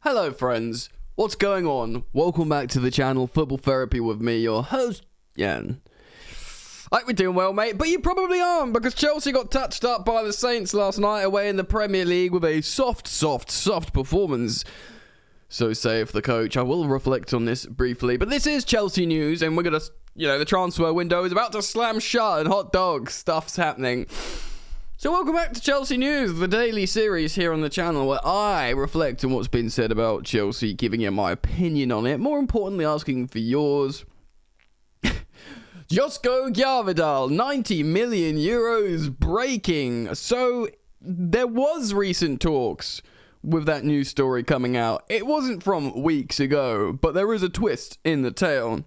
Hello friends, what's going on? Welcome back to the channel Football Therapy with me, your host, Jan. I hope you're doing well, mate, but you probably aren't, because Chelsea got touched up by the Saints last night away in the Premier League with a soft performance. So saith the coach. I will reflect on this briefly, but this is Chelsea news, and we're going to, the transfer window is about to slam shut and hot dog stuff's happening. So welcome back to Chelsea News, the daily series here on the channel where I reflect on what's been said about Chelsea, giving you my opinion on it, more importantly asking for yours. Joško Gvardiol, 90 million euros breaking. So there was recent talks with that news story coming out. It wasn't from weeks ago, but there is a twist in the tale.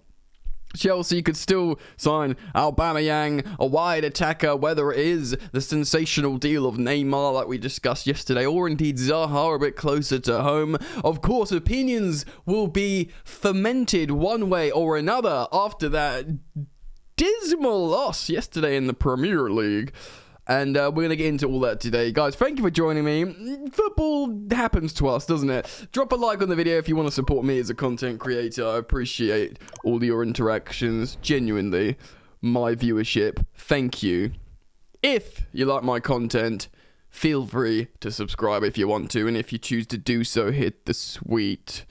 Chelsea could still sign Aubameyang, a wide attacker, whether it is the sensational deal of Neymar like we discussed yesterday, or indeed Zaha a bit closer to home. Of course, opinions will be fermented one way or another after that dismal loss yesterday in the Premier League. And we're going to get into all that today. Guys, thank you for joining me. Football happens to us, doesn't it? Drop a like on the video if you want to support me as a content creator. I appreciate all your interactions. Genuinely, my viewership. Thank you. If you like my content, feel free to subscribe if you want to. And if you choose to do so, hit the sweet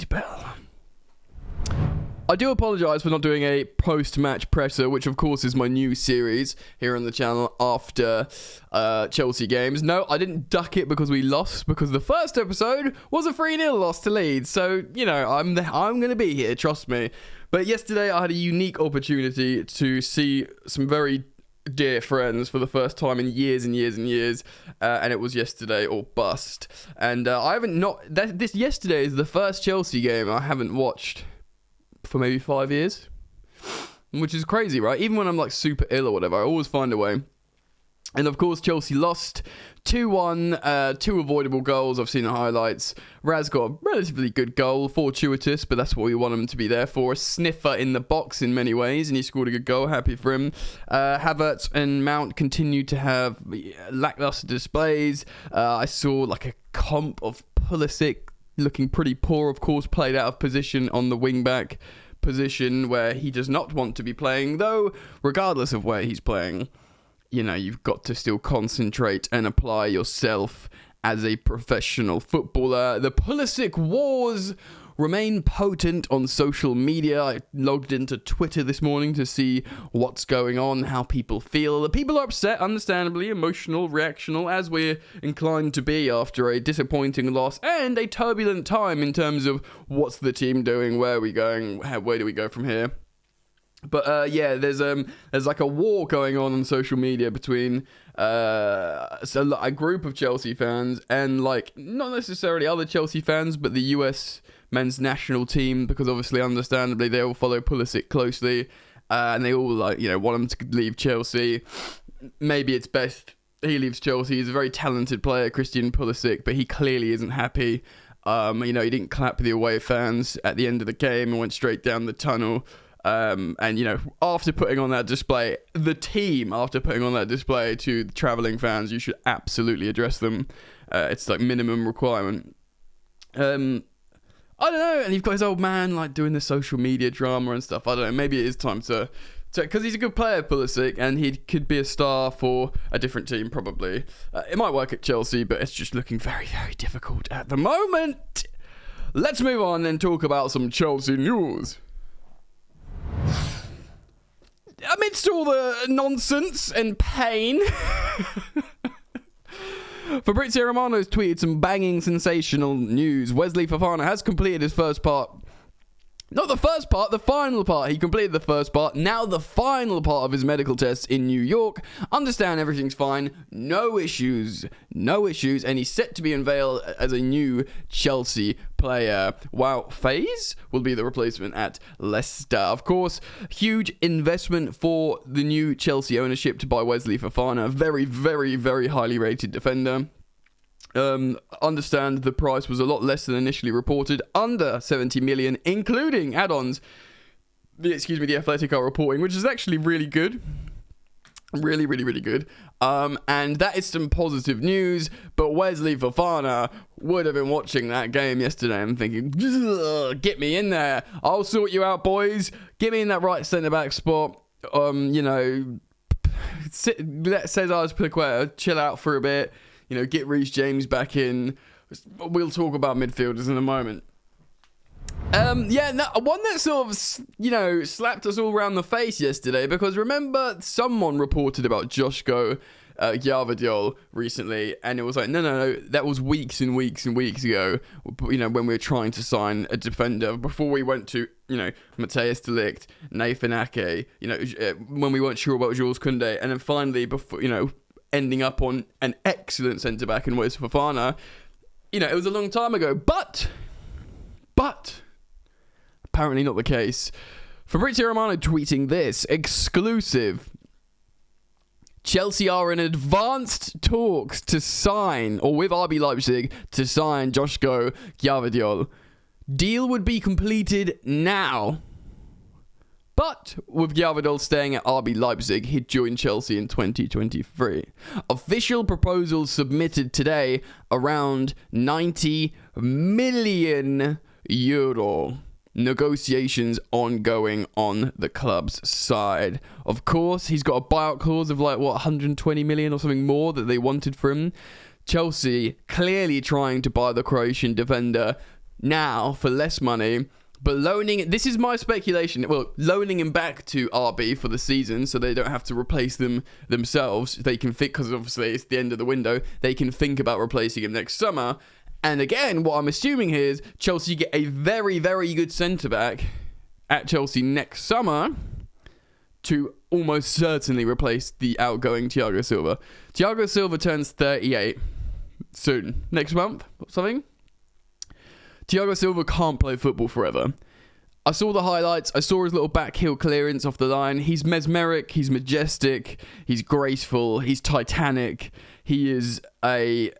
bell. I do apologise for not doing a post-match presser, which of course is my new series here on the channel after Chelsea games. No, I didn't duck it because we lost, because the first episode was a 3-0 loss to Leeds. So, I'm going to be here, trust me. But yesterday I had a unique opportunity to see some very dear friends for the first time in years and years and years, and it was yesterday or bust. And this yesterday is the first Chelsea game I haven't watched for maybe 5 years, which is crazy, right? Even when I'm like super ill or whatever, I always find a way. And of course, Chelsea lost 2-1, 2 avoidable goals. I've seen the highlights. Raz got a relatively good goal, fortuitous, but that's what we want him to be there for. A sniffer in the box in many ways, and he scored a good goal. Happy for him. Havertz and Mount continued to have lackluster displays. I saw like a comp of Pulisic looking pretty poor, of course, played out of position on the wing-back position where he does not want to be playing, though regardless of where he's playing, you've got to still concentrate and apply yourself as a professional footballer. The Pulisic wars remain potent on social media. I logged into Twitter this morning to see what's going on, how people feel. The people are upset, understandably, emotional, reactional, as we're inclined to be after a disappointing loss and a turbulent time in terms of what's the team doing, where are we going, where do we go from here. But there's like a war going on social media between a group of Chelsea fans and like not necessarily other Chelsea fans, but the US men's national team, because obviously, understandably, they all follow Pulisic closely, and they all want him to leave Chelsea. Maybe it's best he leaves Chelsea. He's a very talented player, Christian Pulisic, but he clearly isn't happy. He didn't clap the away fans at the end of the game and went straight down the tunnel. After putting on that display, the team, after putting on that display to the travelling fans, you should absolutely address them. It's like minimum requirement. I don't know, and you've got his old man like doing the social media drama and stuff. I don't know, maybe it is time to because he's a good player, Pulisic, and he could be a star for a different team probably. It might work at Chelsea, but it's just looking very, very difficult at the moment. Let's move on and talk about some Chelsea news. Amidst all the nonsense and pain, Fabrizio Romano's tweeted some banging sensational news. Wesley Fofana has completed his first part. Not the first part, the final part. He completed the first part. Now the final part of his medical tests in New York. Understand everything's fine. No issues. And he's set to be unveiled as a new Chelsea player. Wow, FaZe will be the replacement at Leicester. Of course, huge investment for the new Chelsea ownership to buy Wesley Fofana. Very, very, very highly rated defender. Understand the price was a lot less than initially reported, under 70 million, including add-ons. The Athletic are reporting, which is actually really good. Really, really, really good. And that is some positive news. But Wesley Fofana would have been watching that game yesterday and thinking, get me in there. I'll sort you out, boys. Get me in that right centre-back spot. Let Cesar Azpilicueta chill out for a bit. Get Reece James back in. We'll talk about midfielders in a moment. One that sort of, slapped us all around the face yesterday, because remember someone reported about Joško Gvardiol recently, and it was like, no, that was weeks and weeks and weeks ago, when we were trying to sign a defender, before we went to, Matthijs de Ligt, Nathan Ake, when we weren't sure about Jules Koundé, and then finally, before, ending up on an excellent centre-back in Wesley Fofana. It was a long time ago, but apparently not the case. Fabrizio Romano tweeting this, exclusive. Chelsea are in advanced talks to sign, or with RB Leipzig, to sign Joško Gvardiol. Deal would be completed now. But with Gvardiol staying at RB Leipzig, he'd join Chelsea in 2023. Official proposals submitted today, around 90 million euro. Negotiations ongoing on the club's side. Of course, he's got a buyout clause of 120 million or something more that they wanted for him. Chelsea clearly trying to buy the Croatian defender now for less money, but this is my speculation, loaning him back to RB for the season so they don't have to replace them themselves. They can think, because obviously it's the end of the window, they can think about replacing him next summer. And again, what I'm assuming here is Chelsea get a very, very good centre-back at Chelsea next summer to almost certainly replace the outgoing Thiago Silva. Thiago Silva turns 38 soon. Next month or something. Thiago Silva can't play football forever. I saw the highlights. I saw his little back heel clearance off the line. He's mesmeric. He's majestic. He's graceful. He's titanic. He is a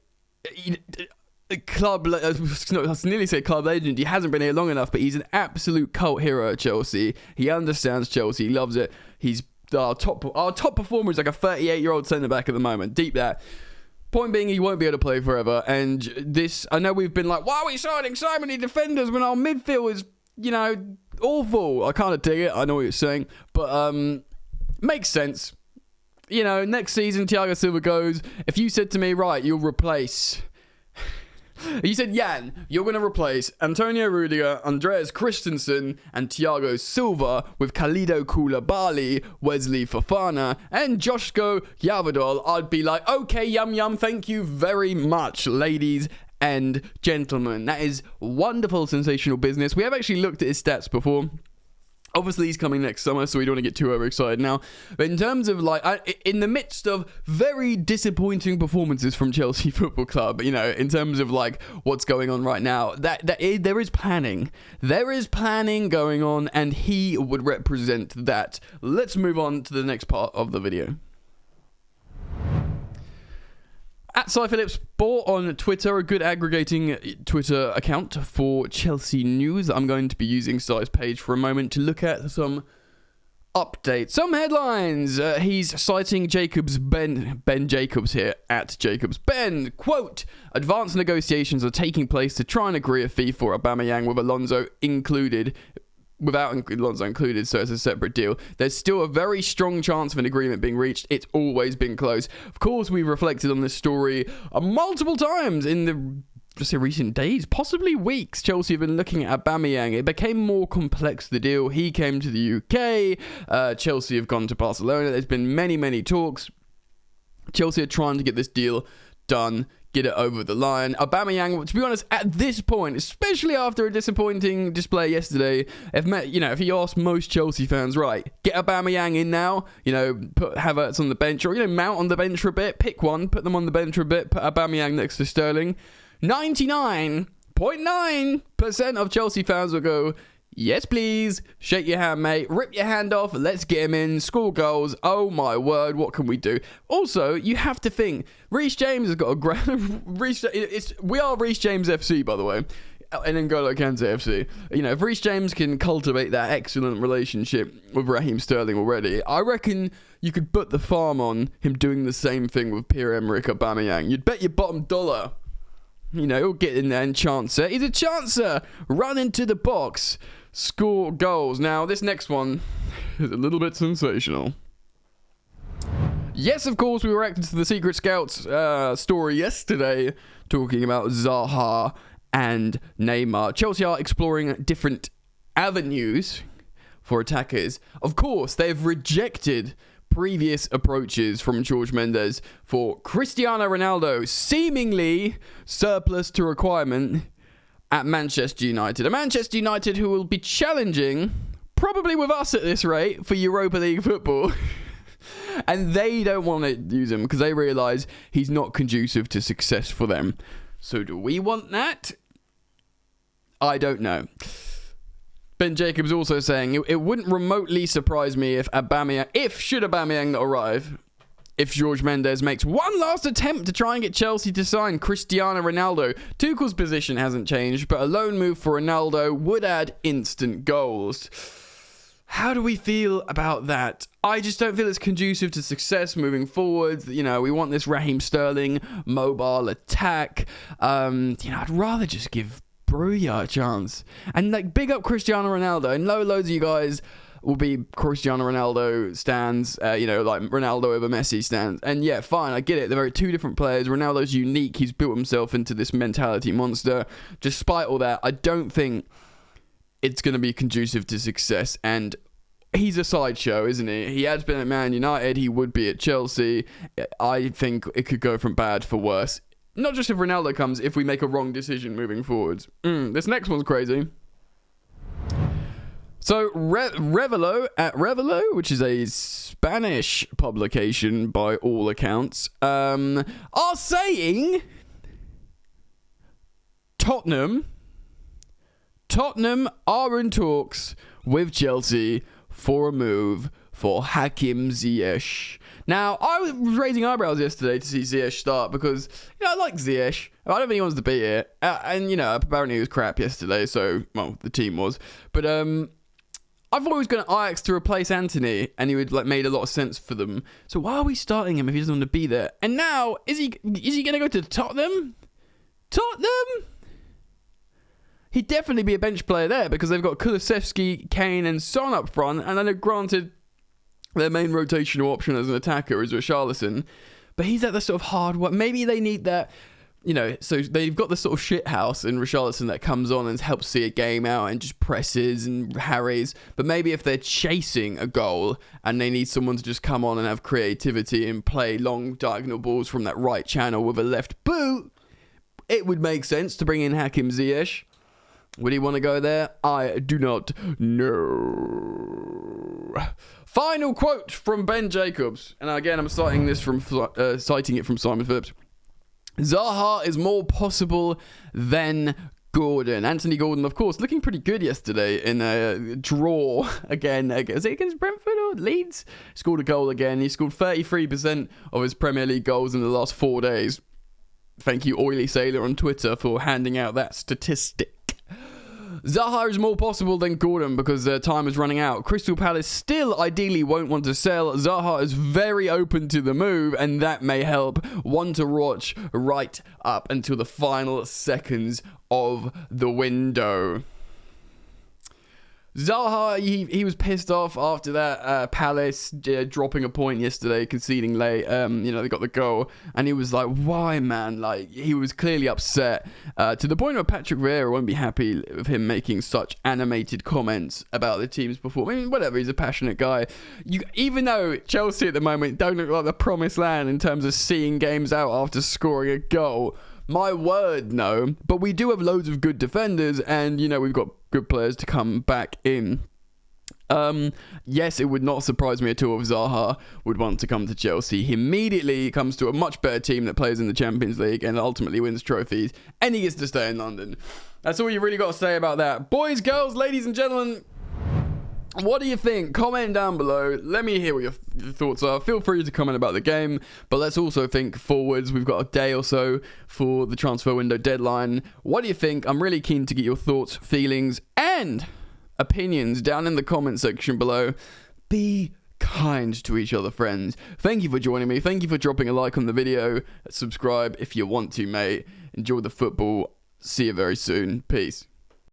club, I was nearly say club legend. He hasn't been here long enough, but he's an absolute cult hero at Chelsea. He understands Chelsea. He loves it. He's our top performer. Is like a 38-year-old centre-back at the moment. Deep that. Point being, he won't be able to play forever. And this, I know we've been like, why are we signing so many defenders when our midfield is, awful? I kind of dig it. I know what you're saying. But makes sense. Next season, Thiago Silva goes. If you said to me, right, you'll replace... You said, Jan, you're going to replace Antonio Rudiger, Andreas Christensen, and Thiago Silva with Khalido Koulibaly, Wesley Fofana, and Joško Gvardiol. I'd be like, okay, yum, thank you very much, ladies and gentlemen. That is wonderful, sensational business. We have actually looked at his stats before. Obviously, he's coming next summer, so we don't want to get too overexcited now. But in terms of, in the midst of very disappointing performances from Chelsea Football Club, in terms of, what's going on right now, there is planning. There is planning going on, and he would represent that. Let's move on to the next part of the video. At Cy Phillips Sport on Twitter, a good aggregating Twitter account for Chelsea news. I'm going to be using Cy's page for a moment to look at some updates, some headlines. He's citing Ben Jacobs here, at Jacobs Ben. Quote, advanced negotiations are taking place to try and agree a fee for Aubameyang with Alonso included. Without Alonso included, so it's a separate deal. There's still a very strong chance of an agreement being reached. It's always been close. Of course, we've reflected on this story multiple times in the recent days, possibly weeks. Chelsea have been looking at Aubameyang. It became more complex, the deal. He came to the UK. Chelsea have gone to Barcelona. There's been many, many talks. Chelsea are trying to get this deal done, get it over the line. Aubameyang, to be honest, at this point, especially after a disappointing display yesterday, if you ask most Chelsea fans, right, get Aubameyang in now, put Havertz on the bench, or mount on the bench for a bit, pick one, put them on the bench for a bit, put Aubameyang next to Sterling. 99.9% of Chelsea fans will go, yes, please. Shake your hand, mate. Rip your hand off. Let's get him in. Score goals. Oh, my word. What can we do? Also, you have to think. Reece James has got a great... we are Reece James FC, by the way. and N'Golo Kante FC. You know, if Reece James can cultivate that excellent relationship with Raheem Sterling already, I reckon you could put the farm on him doing the same thing with Pierre-Emerick Aubameyang. You'd bet your bottom dollar. You know, he'll get in there and chancer. He's a chancer. Run into the box. Score goals. Now, this next one is a little bit sensational. Yes, of course, we reacted to the Secret Scouts story yesterday, talking about Zaha and Neymar. Chelsea are exploring different avenues for attackers. Of course, they've rejected previous approaches from Jorge Mendes for Cristiano Ronaldo, seemingly surplus to requirement at Manchester United. A Manchester United who will be challenging, probably with us at this rate, for Europa League football. And they don't want to use him because they realise he's not conducive to success for them. So do we want that? I don't know. Ben Jacobs also saying it wouldn't remotely surprise me if should Aubameyang not arrive, if Jorge Mendes makes one last attempt to try and get Chelsea to sign Cristiano Ronaldo. Tuchel's position hasn't changed, but a loan move for Ronaldo would add instant goals. How do we feel about that? I just don't feel it's conducive to success moving forward. You know, we want this Raheem Sterling mobile attack. I'd rather just give Bruja a chance. And like, big up Cristiano Ronaldo. And loads of you guys will be Cristiano Ronaldo stands, like Ronaldo over Messi stands. And yeah, fine, I get it. They're two different players. Ronaldo's unique. He's built himself into this mentality monster. Despite all that, I don't think it's going to be conducive to success. And he's a sideshow, isn't he? He has been at Man United. He would be at Chelsea. I think it could go from bad for worse. Not just if Ronaldo comes, if we make a wrong decision moving forwards. This next one's crazy. So, Revelo, which is a Spanish publication by all accounts, are saying Tottenham are in talks with Chelsea for a move for Hakim Ziyech. Now, I was raising eyebrows yesterday to see Ziyech start because, I like Ziyech. I don't think he wants to be here. And, apparently he was crap yesterday, so, well, the team was. But, I thought he was going to Ajax to replace Anthony, and he would made a lot of sense for them. So why are we starting him if he doesn't want to be there? And now, is he going to go to Tottenham? Tottenham? He'd definitely be a bench player there because they've got Kulusevski, Kane, and Son up front, and then granted their main rotational option as an attacker is Richarlison, but he's at the sort of hard work. Maybe they need that, so they've got the sort of shit house in Richarlison that comes on and helps see a game out and just presses and harries. But maybe if they're chasing a goal and they need someone to just come on and have creativity and play long diagonal balls from that right channel with a left boot, it would make sense to bring in Hakim Ziyech. Would he want to go there? I do not know. Final quote from Ben Jacobs. And again, I'm citing it from Simon Phillips. Zaha is more possible than Gordon. Anthony Gordon, of course, looking pretty good yesterday in a draw again. Is it against Brentford or Leeds? Scored a goal again. He scored 33% of his Premier League goals in the last 4 days. Thank you, Oily Sailor on Twitter, for handing out that statistic. Zaha is more possible than Gordon because their time is running out. Crystal Palace still ideally won't want to sell. Zaha is very open to the move, and that may help. One to watch right up until the final seconds of the window. Zaha, he was pissed off after that Palace dropping a point yesterday, conceding late. They got the goal, and he was like, "Why, man?" Like, he was clearly upset to the point where Patrick Vieira won't be happy with him making such animated comments about the team's performance. I mean, whatever, he's a passionate guy. Even though Chelsea at the moment don't look like the promised land in terms of seeing games out after scoring a goal. My word, no. But we do have loads of good defenders, and, we've got good players to come back in. Yes, it would not surprise me at all if Zaha would want to come to Chelsea. He immediately comes to a much better team that plays in the Champions League and ultimately wins trophies, and he gets to stay in London. That's all you really got to say about that. Boys, girls, ladies and gentlemen, What do you think? Comment down below. Let me hear what your thoughts are. Feel free to comment about the game, but let's also think forwards. We've got a day or so for the transfer window deadline. What do you think? I'm really keen to get your thoughts, feelings, and opinions down in the comment section below. Be kind to each other, friends. Thank you for joining me. Thank you for dropping a like on the video. Subscribe if you want to, mate. Enjoy the football. See you very soon. Peace.